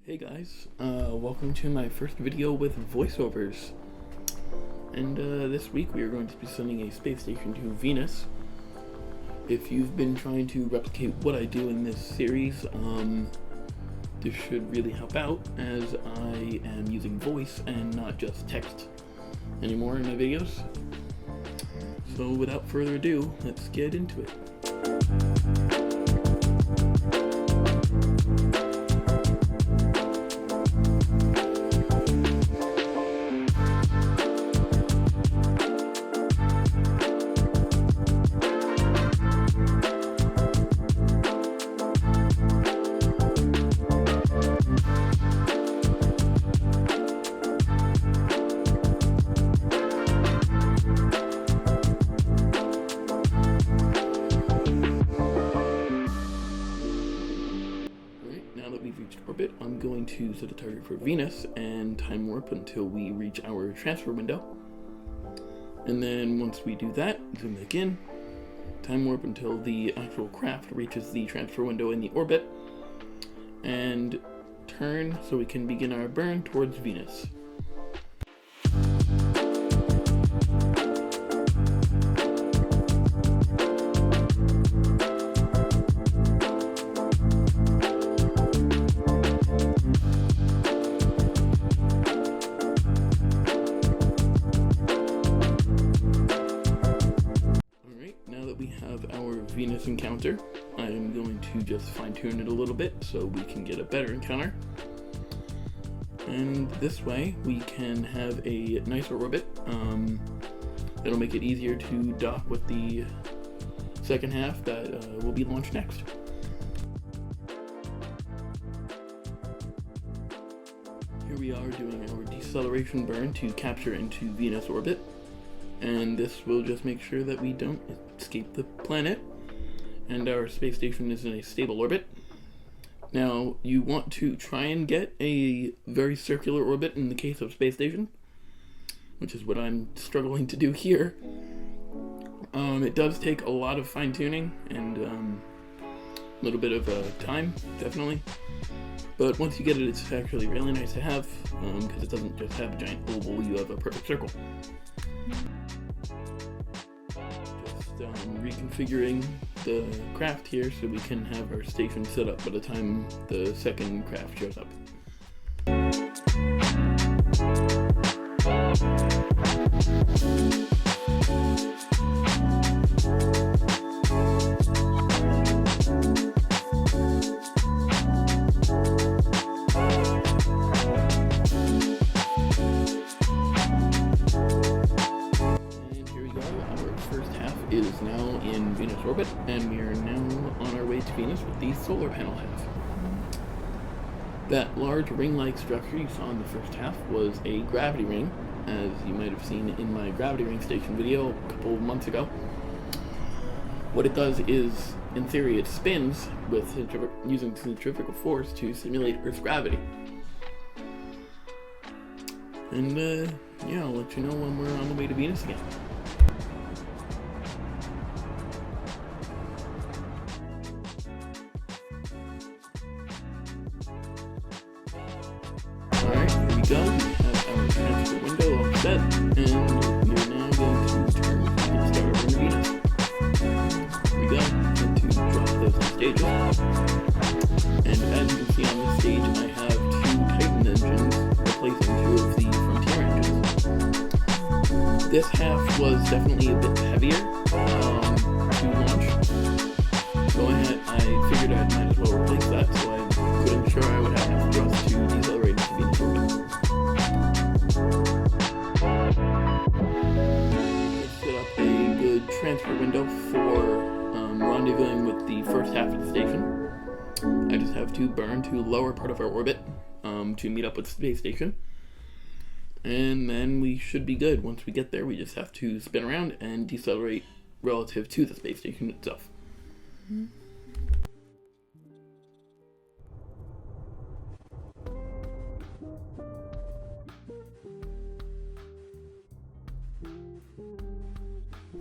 Hey guys, welcome to my first video with voiceovers. And this week we are going to be sending a space station to Venus. If you've been trying to replicate what I do in this series, this should really help out, as I am using voice and not just text anymore in my videos. So without further ado, let's get into it. Orbit, I'm going to set a target for Venus and time warp until we reach our transfer window. And then once we do that, zoom back in, time warp until the actual craft reaches the transfer window in the orbit, and turn so we can begin our burn towards Venus. Our Venus encounter, I am going to just fine-tune it a little bit so we can get a better encounter, and this way we can have a nicer orbit. It'll make it easier to dock with the second half that will be launched next. Here we are doing our deceleration burn to capture into Venus orbit, and this will just make sure that we don't escape the planet and our space station is in a stable orbit. Now, you want to try and get a very circular orbit in the case of space station, which is what I'm struggling to do here. It does take a lot of fine-tuning and a little bit of time, definitely. But once you get it, it's actually really nice to have, because it doesn't just have a giant oval, you have a perfect circle. Reconfiguring the craft here so we can have our station set up by the time the second craft shows up. Is now in Venus orbit, and we are now on our way to Venus with the solar panel half. That large ring-like structure you saw in the first half was a gravity ring, as you might have seen in my gravity ring station video a couple of months ago. What it does is, in theory, it spins with using centrifugal force to simulate Earth's gravity. And yeah, I'll let you know when we're on the way to Venus again. Alright, here we go. We have our transfer window all set, and we are now going to turn and start over in Venus. Here we go. I'm going to drop those two stages. And as you can see on this stage, I have two Titan engines replacing two of the Frontier engines. This half was definitely a bit heavier to launch. So I figured I might as well replace that, so I could ensure I would have enough thrust to decelerate into Venus orbit. Set up a good transfer window for rendezvousing with the first half of the station. I just have to burn to the lower part of our orbit to meet up with the space station. And then we should be good. Once we get there, we just have to spin around and decelerate relative to the space station itself.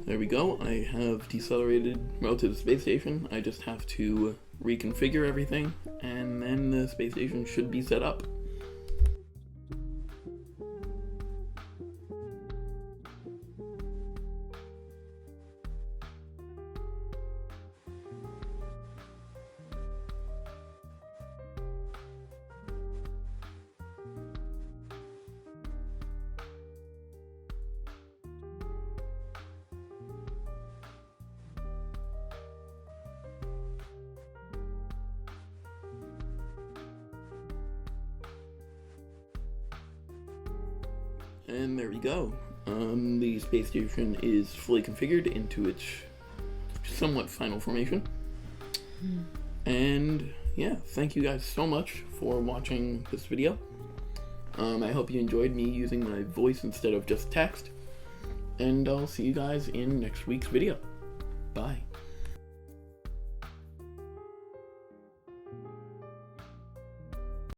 There we go. I have decelerated relative to the space station. I just have to reconfigure everything and then the space station should be set up. And there we go. The space station is fully configured into its somewhat final formation. And yeah, thank you guys so much for watching this video. I hope you enjoyed me using my voice instead of just text. And I'll see you guys in next week's video. Bye.